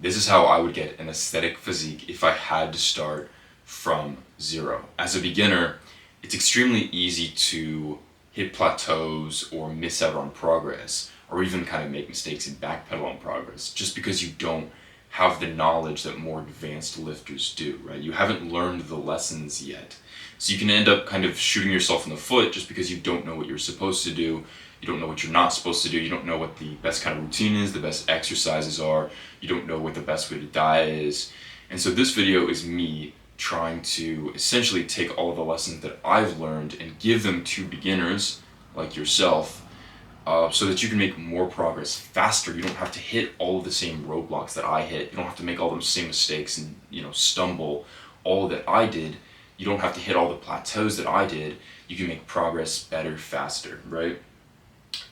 This is how I would get an aesthetic physique if I had to start from zero. As a beginner, it's extremely easy to hit plateaus or miss out on progress, or even kind of make mistakes and backpedal on progress, just because you don't have the knowledge that more advanced lifters do, right? You haven't learned the lessons yet. So you can end up kind of shooting yourself in the foot just because you don't know what you're supposed to do. You don't know what you're not supposed to do. You don't know what the best kind of routine is, the best exercises are. You don't know what the best way to diet is. And so this video is me trying to essentially take all of the lessons that I've learned and give them to beginners like yourself, so that you can make more progress faster. You don't have to hit all of the same roadblocks that I hit. You don't have to make all the same mistakes and stumble all that I did. You don't have to hit all the plateaus that I did. You can make progress better, faster, right?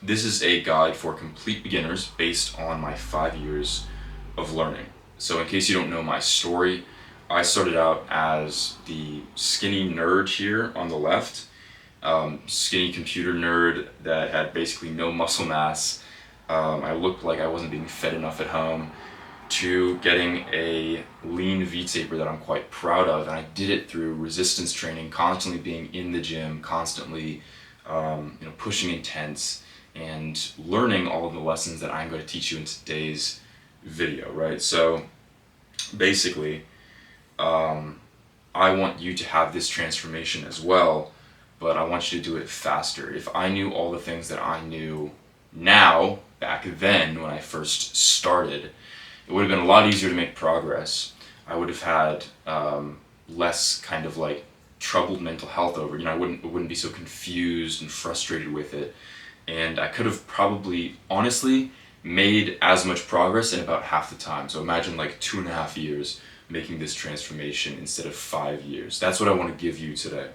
This is a guide for complete beginners based on my 5 years of learning. So in case you don't know my story, I started out as the skinny nerd here on the left, skinny computer nerd that had basically no muscle mass. I looked like I wasn't being fed enough at home, to getting a lean V-taper that I'm quite proud of. And I did it through resistance training, constantly being in the gym, constantly pushing intense, and learning all of the lessons that I'm going to teach you in today's video, right? So basically, I want you to have this transformation as well, but I want you to do it faster. If I knew all the things that I knew now, back then when I first started, it would have been a lot easier to make progress. I would have had less kind of like troubled mental health over. I wouldn't be so confused and frustrated with it. And I could have probably, honestly, made as much progress in about half the time. So imagine like 2.5 years making this transformation instead of 5 years. That's what I want to give you today.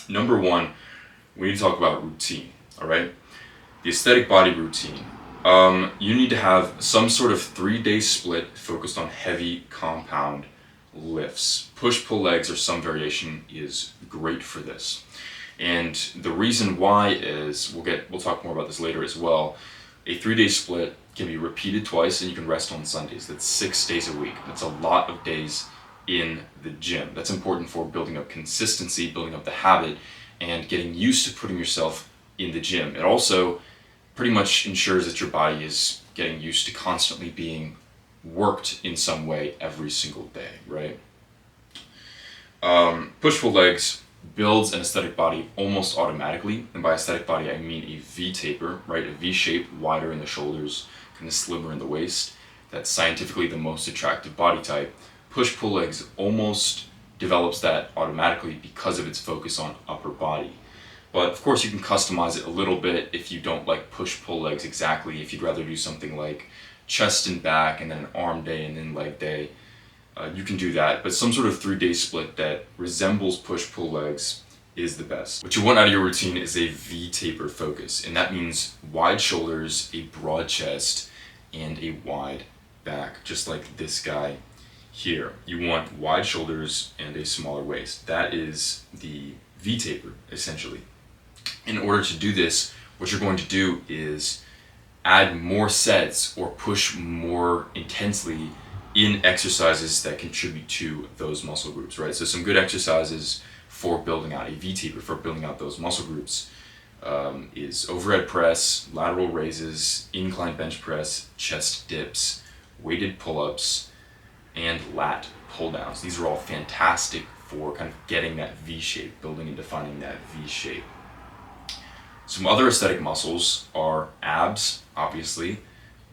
Number one, we need to talk about routine, all right? The aesthetic body routine. You need to have some sort of 3-day split focused on heavy compound lifts. Push-pull legs or some variation is great for this. And the reason why is, we'll talk more about this later as well, a 3-day split can be repeated twice and you can rest on Sundays. That's 6 days a week. That's a lot of days in the gym. That's important for building up consistency, building up the habit, and getting used to putting yourself in the gym. It also pretty much ensures that your body is getting used to constantly being worked in some way every single day, right? Push-pull legs builds an aesthetic body almost automatically, and by aesthetic body I mean a V-taper, right? A V shape, wider in the shoulders, kind of slimmer in the waist. That's scientifically the most attractive body type. Push-pull legs almost develops that automatically because of its focus on upper body. But of course you can customize it a little bit if you don't like push-pull legs exactly. If you'd rather do something like chest and back and then an arm day and then leg day, you can do that. But some sort of 3-day split that resembles push-pull legs is the best. What you want out of your routine is a V-taper focus, and that means wide shoulders, a broad chest, and a wide back, just like this guy here. You want wide shoulders and a smaller waist. That is the V-taper, essentially. In order to do this, what you're going to do is add more sets or push more intensely in exercises that contribute to those muscle groups, right? So some good exercises for building out a V-taper, for building out those muscle groups, is overhead press, lateral raises, incline bench press, chest dips, weighted pull-ups, and lat pull-downs. These are all fantastic for kind of getting that V shape, building and defining that V shape. Some other aesthetic muscles are abs, obviously,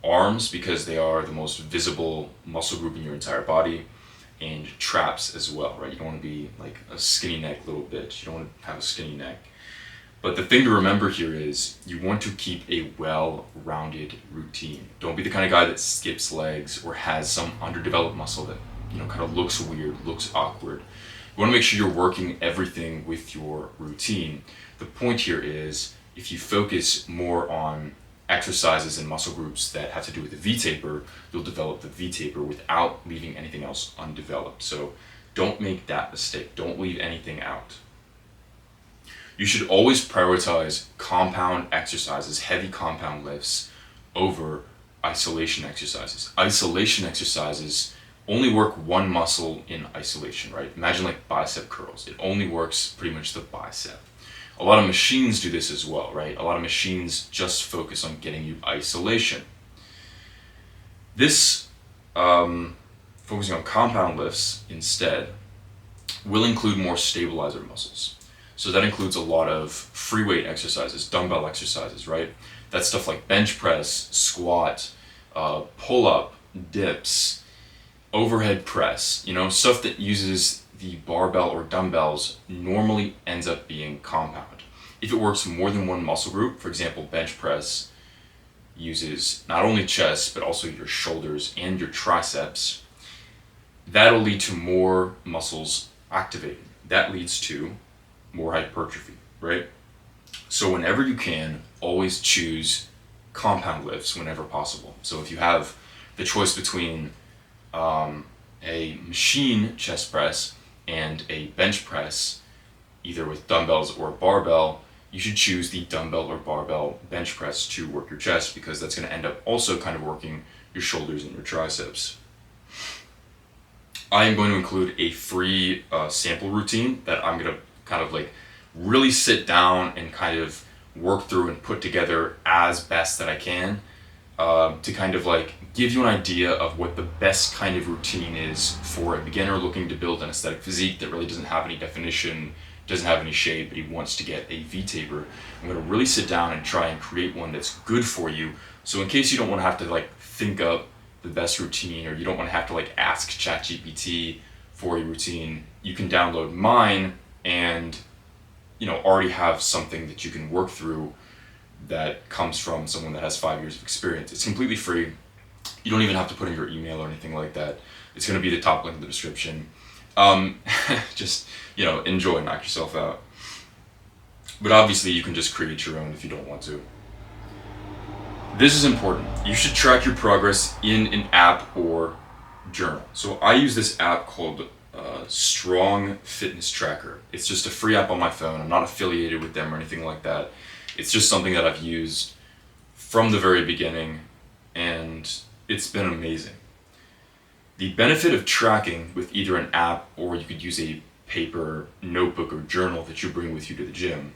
arms because they are the most visible muscle group in your entire body, and traps as well, right? You don't want to be like a skinny neck little bitch. You don't want to have a skinny neck. But the thing to remember here is you want to keep a well-rounded routine. Don't be the kind of guy that skips legs or has some underdeveloped muscle that kind of looks weird, looks awkward. You want to make sure you're working everything with your routine. The point here is if you focus more on exercises and muscle groups that have to do with the V-taper, you'll develop the V-taper without leaving anything else undeveloped. So don't make that mistake. Don't leave anything out. You should always prioritize compound exercises, heavy compound lifts, over isolation exercises. Isolation exercises only work one muscle in isolation, right? Imagine like bicep curls. It only works pretty much the bicep. A lot of machines do this as well, right? A lot of machines just focus on getting you isolation. This, focusing on compound lifts instead, will include more stabilizer muscles. So that includes a lot of free weight exercises, dumbbell exercises, right? That's stuff like bench press, squat, pull up, dips, overhead press, stuff that uses the barbell or dumbbells normally ends up being compound. If it works more than one muscle group, for example, bench press uses not only chest, but also your shoulders and your triceps, that'll lead to more muscles activated. That leads to more hypertrophy, right? So whenever you can, always choose compound lifts whenever possible. So if you have the choice between a machine chest press and a bench press, either with dumbbells or barbell, you should choose the dumbbell or barbell bench press to work your chest, because that's going to end up also kind of working your shoulders and your triceps. I am going to include a free sample routine that I'm going to kind of like really sit down and kind of work through and put together as best that I can, to kind of like give you an idea of what the best kind of routine is for a beginner looking to build an aesthetic physique that really doesn't have any definition, doesn't have any shape, but he wants to get a V-taper. I'm going to really sit down and try and create one that's good for you. So in case you don't want to have to like think up the best routine, or you don't want to have to like ask ChatGPT for a routine, you can download mine and already have something that you can work through that comes from someone that has 5 years of experience. It's completely free. You don't even have to put in your email or anything like that. It's going to be the top link in the description. Just, enjoy, knock yourself out. But obviously you can just create your own if you don't want to. This is important. You should track your progress in an app or journal. So I use this app called Strong Fitness Tracker. It's just a free app on my phone. I'm not affiliated with them or anything like that. It's just something that I've used from the very beginning, and it's been amazing. The benefit of tracking with either an app, or you could use a paper notebook or journal that you bring with you to the gym,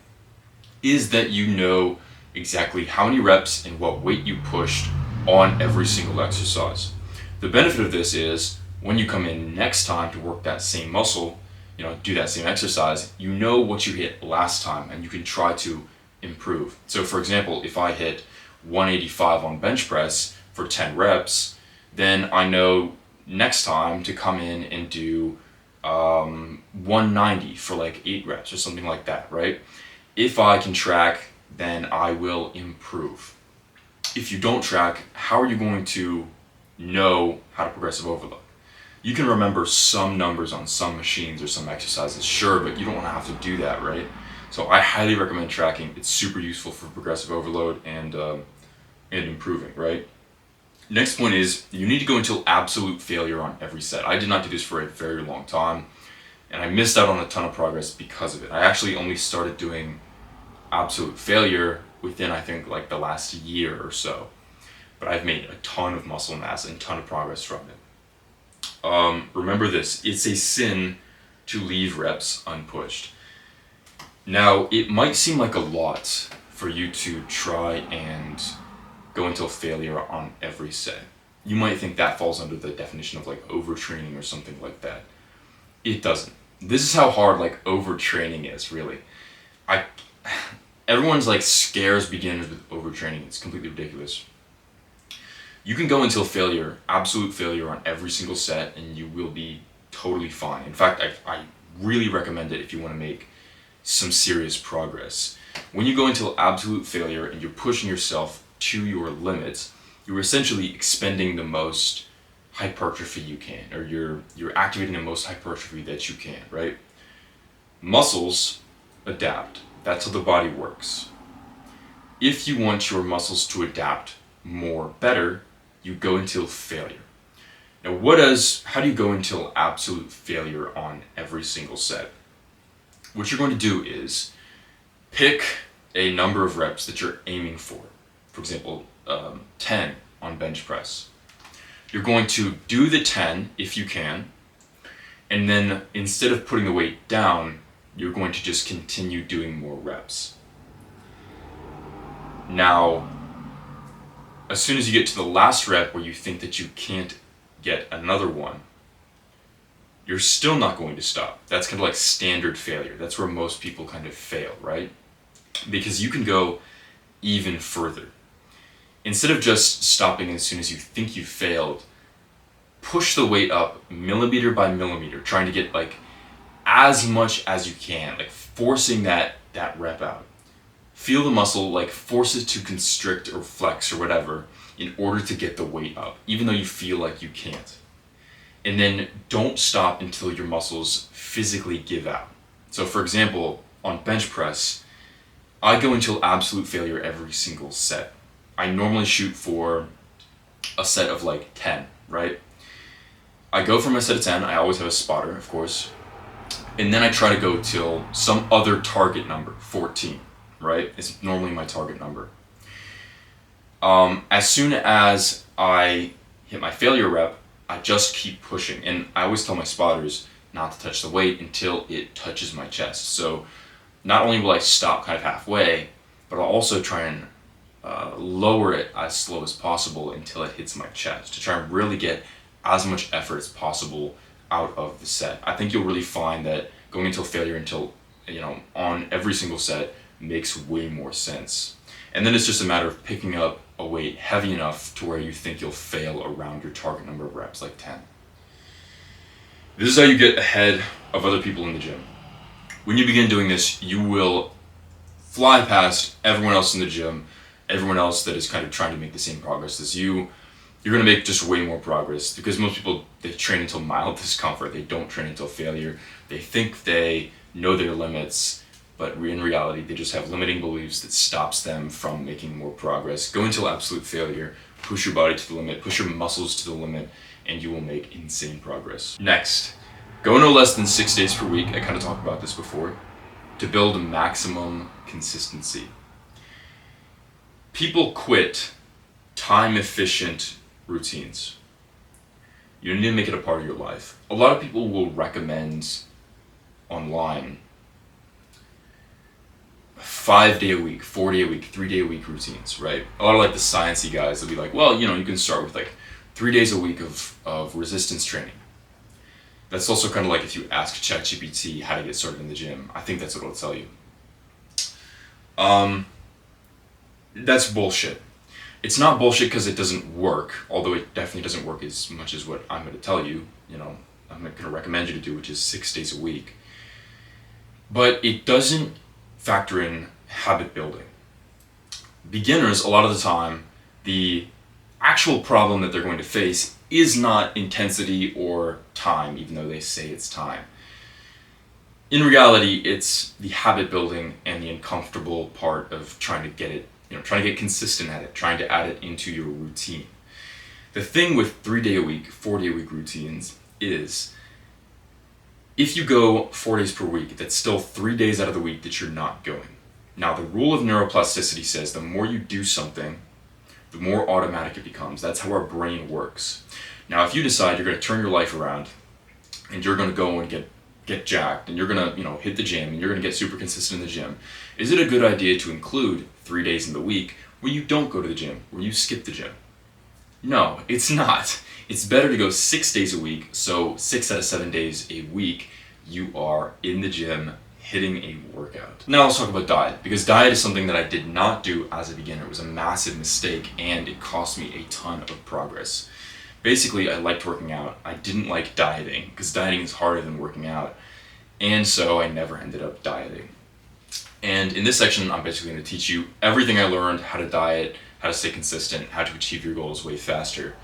is that you know exactly how many reps and what weight you pushed on every single exercise. The benefit of this is when you come in next time to work that same muscle, do that same exercise, you know what you hit last time and you can try to improve. So for example, if I hit 185 on bench press for 10 reps, then I know next time to come in and do 190 for like 8 reps or something like that, right? If I can track, then I will improve. If you don't track, how are you going to know how to progressive overload? You can remember some numbers on some machines or some exercises, sure, but you don't want to have to do that, right? So I highly recommend tracking. It's super useful for progressive overload and improving, right? Next point is you need to go until absolute failure on every set. I did not do this for a very long time, and I missed out on a ton of progress because of it. I actually only started doing absolute failure within, I think, like the last year or so. But I've made a ton of muscle mass and a ton of progress from it. Remember this, it's a sin to leave reps unpushed. Now, it might seem like a lot for you to try and go until failure on every set. You might think that falls under the definition of like overtraining or something like that. It doesn't. This is how hard like overtraining is, really. Everyone's like scares beginners with overtraining. It's completely ridiculous. You can go until failure, absolute failure on every single set, and you will be totally fine. In fact, I really recommend it if you want to make some serious progress. When you go until absolute failure and you're pushing yourself to your limits, you're essentially expending the most hypertrophy you can, or you're activating the most hypertrophy that you can, right? Muscles adapt. That's how the body works. If you want your muscles to adapt better, you go until failure. Now, how do you go until absolute failure on every single set? What you're going to do is pick a number of reps that you're aiming for. For example, 10 on bench press. You're going to do the 10 if you can, and then instead of putting the weight down, you're going to just continue doing more reps. Now, as soon as you get to the last rep where you think that you can't get another one, you're still not going to stop. That's kind of like standard failure. That's where most people kind of fail, right? Because you can go even further. Instead of just stopping as soon as you think you failed, push the weight up millimeter by millimeter, trying to get like as much as you can, like forcing that rep out. Feel the muscle, like force it to constrict or flex or whatever in order to get the weight up, even though you feel like you can't. And then don't stop until your muscles physically give out. So for example, on bench press, I go until absolute failure every single set. I normally shoot for a set of like 10, right? I go for my set of 10, I always have a spotter, of course, and then I try to go till some other target number, 14, right? It's normally my target number. As soon as I hit my failure rep, I just keep pushing, and I always tell my spotters not to touch the weight until it touches my chest. So not only will I stop kind of halfway, but I'll also try and lower it as slow as possible until it hits my chest to try and really get as much effort as possible out of the set. I think you'll really find that going until failure on every single set makes way more sense. And then it's just a matter of picking up a weight heavy enough to where you think you'll fail around your target number of reps, like 10. This is how you get ahead of other people in the gym. When you begin doing this, you will fly past everyone else in the gym, everyone else that is kind of trying to make the same progress as you. You're going to make just way more progress, because most people, they train until mild discomfort. They don't train until failure. They think they know their limits, but in reality, they just have limiting beliefs that stops them from making more progress. Go until absolute failure, push your body to the limit, push your muscles to the limit, and you will make insane progress. Next, go no less than 6 days per week. I kind of talked about this before, to build maximum consistency. People quit time-efficient routines. You need to make it a part of your life. A lot of people will recommend online 5-day a week, 4-day a week, 3-day a week routines, right? A lot of like the sciencey guys will be like, well, you can start with like 3 days a week of resistance training. That's also kind of like if you ask ChatGPT how to get started in the gym. I think that's what it'll tell you. That's bullshit. It's not bullshit because it doesn't work, although it definitely doesn't work as much as what I'm going to tell you, I'm going to recommend you to do, which is 6 days a week. But it doesn't factor in habit building. Beginners, a lot of the time, the actual problem that they're going to face is not intensity or time, even though they say it's time. In reality, it's the habit building and the uncomfortable part of trying to get it, trying to get consistent at it, trying to add it into your routine. The thing with 3-day a week, 4-day a week routines is, if you go 4 days per week, that's still 3 days out of the week that you're not going. Now, the rule of neuroplasticity says the more you do something, the more automatic it becomes. That's how our brain works. Now, if you decide you're going to turn your life around and you're going to go and get jacked and you're going to, hit the gym and you're going to get super consistent in the gym, is it a good idea to include 3 days in the week where you don't go to the gym, where you skip the gym? No, it's not. It's better to go 6 days a week, so 6 out of 7 days a week you are in the gym hitting a workout. Now let's talk about diet, because diet is something that I did not do as a beginner. It was a massive mistake and it cost me a ton of progress. Basically, I liked working out. I didn't like dieting, because dieting is harder than working out, and so I never ended up dieting. And in this section, I'm basically going to teach you everything I learned, how to diet, how to stay consistent, how to achieve your goals way faster.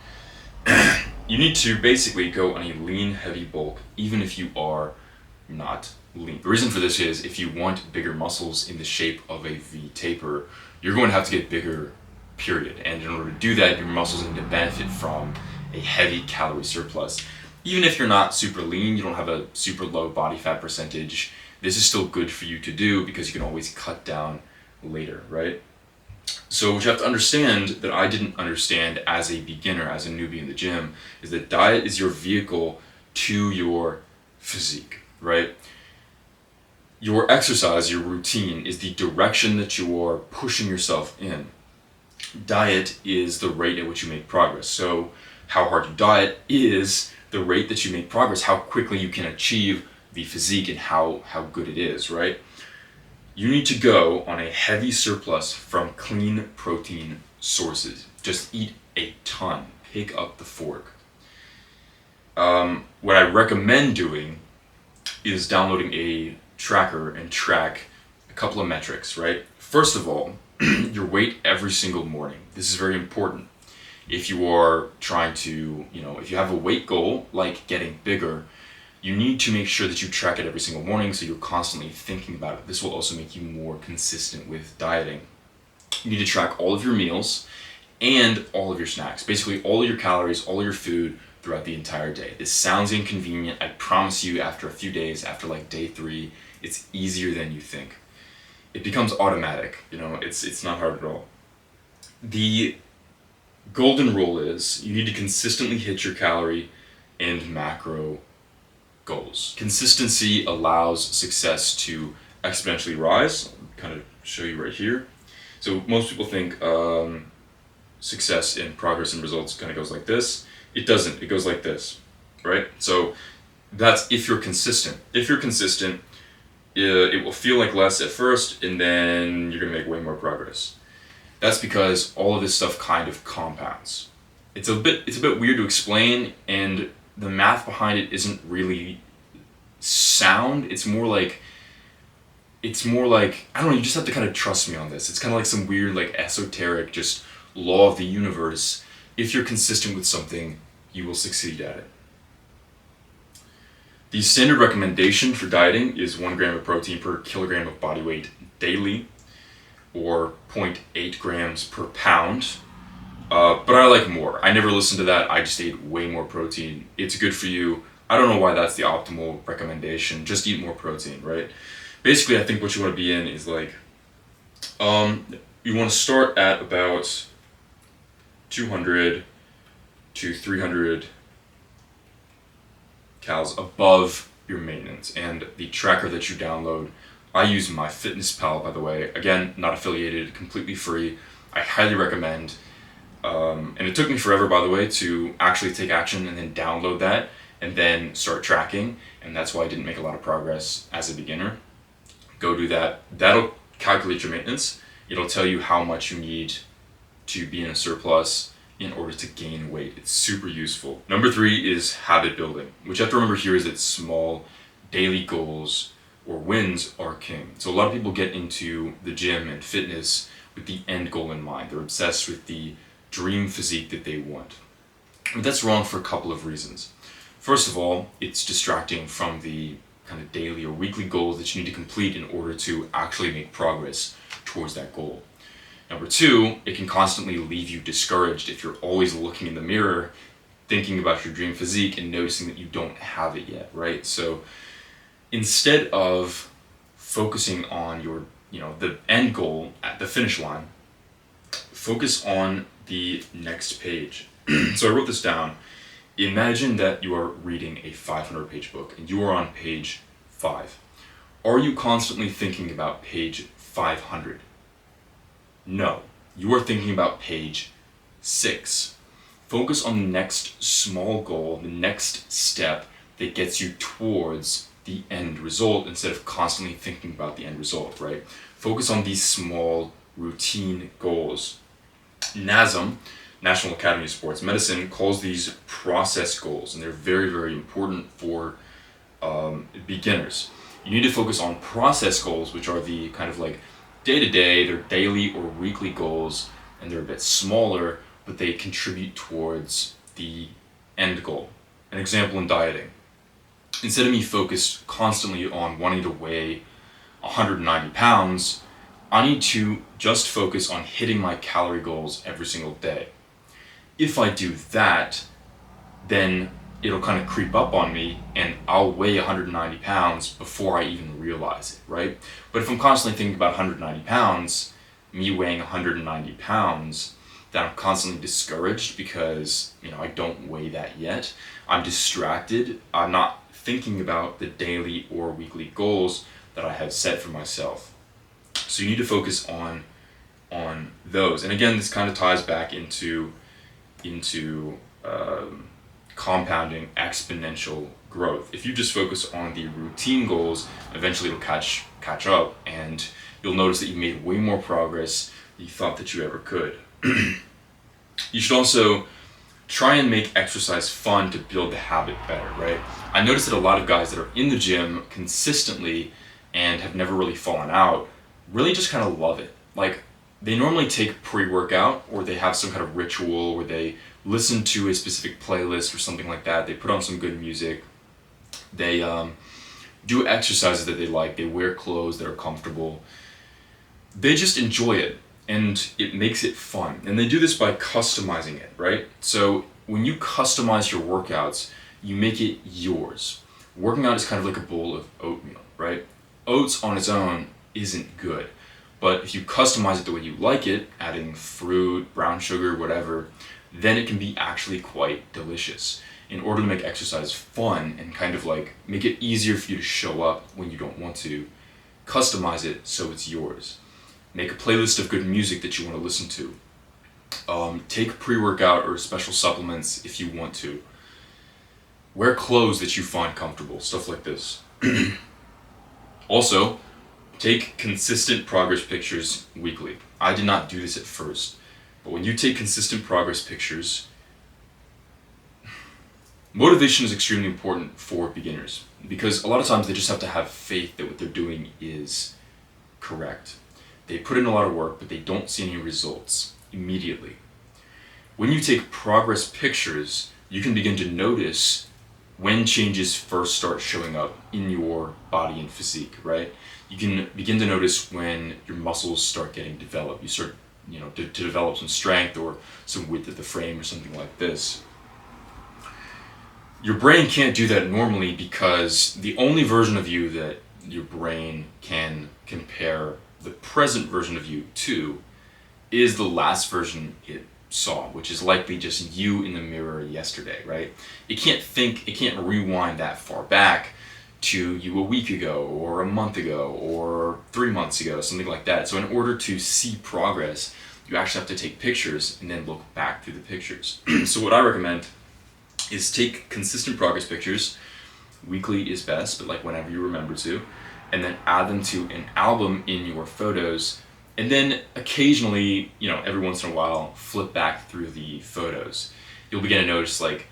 You need to basically go on a lean, heavy bulk, even if you are not lean. The reason for this is, if you want bigger muscles in the shape of a V taper, you're going to have to get bigger, period. And in order to do that, your muscles need to benefit from a heavy calorie surplus. Even if you're not super lean, you don't have a super low body fat percentage, this is still good for you to do, because you can always cut down later, right? So what you have to understand that I didn't understand as a beginner, as a newbie in the gym, is that diet is your vehicle to your physique, right? Your exercise, your routine, is the direction that you are pushing yourself in. Diet is the rate at which you make progress. So how hard you diet is the rate that you make progress, how quickly you can achieve the physique and how good it is, right? You need to go on a heavy surplus from clean protein sources. Just eat a ton. Pick up the fork. What I recommend doing is downloading a tracker and track a couple of metrics, right? First of all, your weight every single morning. This is very important. If you are trying to, if you have a weight goal like getting bigger, you need to make sure that you track it every single morning so you're constantly thinking about it. This will also make you more consistent with dieting. You need to track all of your meals and all of your snacks. Basically, all of your calories, all of your food throughout the entire day. This sounds inconvenient. I promise you, after a few days, after like day 3, it's easier than you think. It becomes automatic. It's not hard at all. The golden rule is you need to consistently hit your calorie and macro goals. Consistency allows success to exponentially rise. I'll kind of show you right here. So most people think success and progress and results kind of goes like this. It doesn't. It goes like this, right? So that's if you're consistent. If you're consistent, it will feel like less at first, and then you're going to make way more progress. That's because all of this stuff kind of compounds. It's a bit weird to explain, and the math behind it isn't really sound. It's more like I don't know, you just have to kind of trust me on this. It's kind of like some weird like esoteric just law of the universe. If you're consistent with something, you will succeed at it. The standard recommendation for dieting is 1 gram of protein per kilogram of body weight daily, or 0.8 grams per pound. But I like more. I never listened to that. I just ate way more protein. It's good for you. I don't know why that's the optimal recommendation. Just eat more protein, right? Basically, I think what you want to be in is like, you want to start at about 200 to 300 calories above your maintenance. And the tracker that you download, I use MyFitnessPal, by the way. Again, not affiliated, completely free. I highly recommend. And it took me forever, by the way, to actually take action and then download that and then start tracking. And that's why I didn't make a lot of progress as a beginner. Go do that. That'll calculate your maintenance. It'll tell you how much you need to be in a surplus in order to gain weight. It's super useful. Number 3 is habit building. What you have to remember here is that small daily goals or wins are king. So a lot of people get into the gym and fitness with the end goal in mind. They're obsessed with the dream physique that they want. But that's wrong for a couple of reasons. First of all, it's distracting from the kind of daily or weekly goals that you need to complete in order to actually make progress towards that goal. Number 2, it can constantly leave you discouraged if you're always looking in the mirror, thinking about your dream physique and noticing that you don't have it yet, right? So instead of focusing on your, the end goal at the finish line, focus on the next page. So I wrote this down. Imagine that you are reading a 500-page book and you are on page 5. Are you constantly thinking about page 500? No, you are thinking about page 6. Focus on the next small goal, the next step that gets you towards the end result instead of constantly thinking about the end result, right? Focus on these small routine goals. NASM, National Academy of Sports Medicine, calls these process goals, and they're very, very important for beginners. You need to focus on process goals, which are the kind of like day-to-day, they're daily or weekly goals, and they're a bit smaller, but they contribute towards the end goal. An example in dieting. Instead of me focused constantly on wanting to weigh 190 pounds, I need to just focus on hitting my calorie goals every single day. If I do that, then it'll kind of creep up on me and I'll weigh 190 pounds before I even realize it, right? But if I'm constantly thinking about 190 pounds, me weighing 190 pounds that I'm constantly discouraged because, I don't weigh that yet. I'm distracted. I'm not thinking about the daily or weekly goals that I have set for myself. So you need to focus on those. And again, this kind of ties back into compounding exponential growth. If you just focus on the routine goals, eventually it'll catch up, and you'll notice that you made way more progress than you thought that you ever could. You should also try and make exercise fun to build the habit better, right? I noticed that a lot of guys that are in the gym consistently and have never really fallen out really just kind of love it. Like, they normally take pre-workout, or they have some kind of ritual where they listen to a specific playlist or something like that. They put on some good music. They do exercises that they like. They wear clothes that are comfortable. They just enjoy it, and it makes it fun. And they do this by customizing it, right? So when you customize your workouts, you make it yours. Working out is kind of like a bowl of oatmeal, right? Oats on its own isn't good. But if you customize it the way you like it, adding fruit, brown sugar, whatever, then it can be actually quite delicious. In order to make exercise fun and kind of like make it easier for you to show up when you don't want to, customize it so it's yours. Make a playlist of good music that you want to listen to. Take pre-workout or special supplements if you want to. Wear clothes that you find comfortable, stuff like this. Also, take consistent progress pictures weekly. I did not do this at first, but when you take consistent progress pictures, motivation is extremely important for beginners, because a lot of times they just have to have faith that what they're doing is correct. They put in a lot of work, but they don't see any results immediately. When you take progress pictures, you can begin to notice when changes first start showing up in your body and physique, right? You can begin to notice when your muscles start getting developed. You start, to develop some strength or some width of the frame or something like this. Your brain can't do that normally, because the only version of you that your brain can compare the present version of you to is the last version it saw, which is likely just you in the mirror yesterday, right? It can't rewind that far back to you a week ago or a month ago or 3 months ago, something like that. So in order to see progress, you actually have to take pictures and then look back through the pictures. So what I recommend is take consistent progress pictures. Weekly is best, but like whenever you remember to, and then add them to an album in your photos. And then occasionally, every once in a while, flip back through the photos. You'll begin to notice like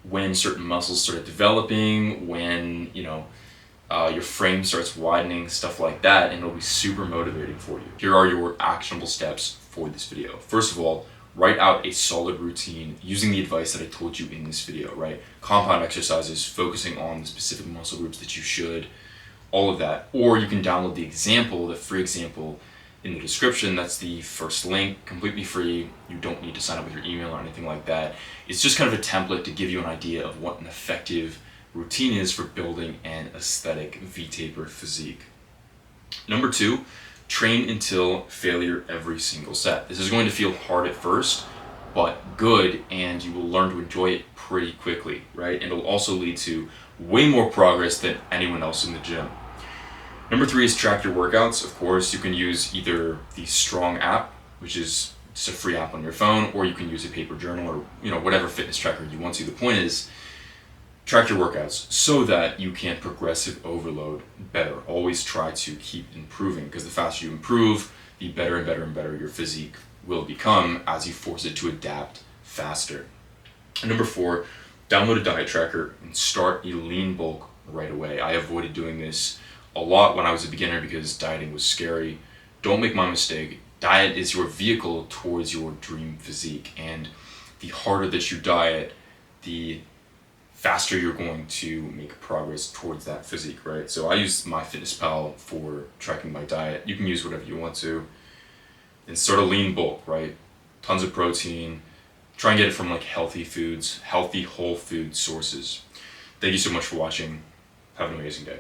when certain muscles start developing, when, your frame starts widening, stuff like that, and it'll be super motivating for you. Here are your actionable steps for this video. First of all, write out a solid routine using the advice that I told you in this video, right? Compound exercises, focusing on the specific muscle groups that you should, all of that. Or you can download the free example in the description. That's the first link, completely free. You don't need to sign up with your email or anything like that. It's just kind of a template to give you an idea of what an effective routine is for building an aesthetic V-taper physique. Number 2, train until failure every single set. This is going to feel hard at first, but good, and you will learn to enjoy it pretty quickly, right? And it'll also lead to way more progress than anyone else in the gym. Number 3 is track your workouts. Of course, you can use either the Strong app, which is just a free app on your phone, or you can use a paper journal or whatever fitness tracker you want to. The point is, track your workouts so that you can progressive overload better. Always try to keep improving, because the faster you improve, the better and better and better your physique will become as you force it to adapt faster. And number 4, download a diet tracker and start a lean bulk right away. I avoided doing this a lot when I was a beginner because dieting was scary. Don't make my mistake. Diet is your vehicle towards your dream physique, and the harder that you diet, the faster you're going to make progress towards that physique, right? So I use MyFitnessPal for tracking my diet. You can use whatever you want to. And start a lean bulk, right? Tons of protein. Try and get it from like healthy foods, healthy whole food sources. Thank you so much for watching. Have an amazing day.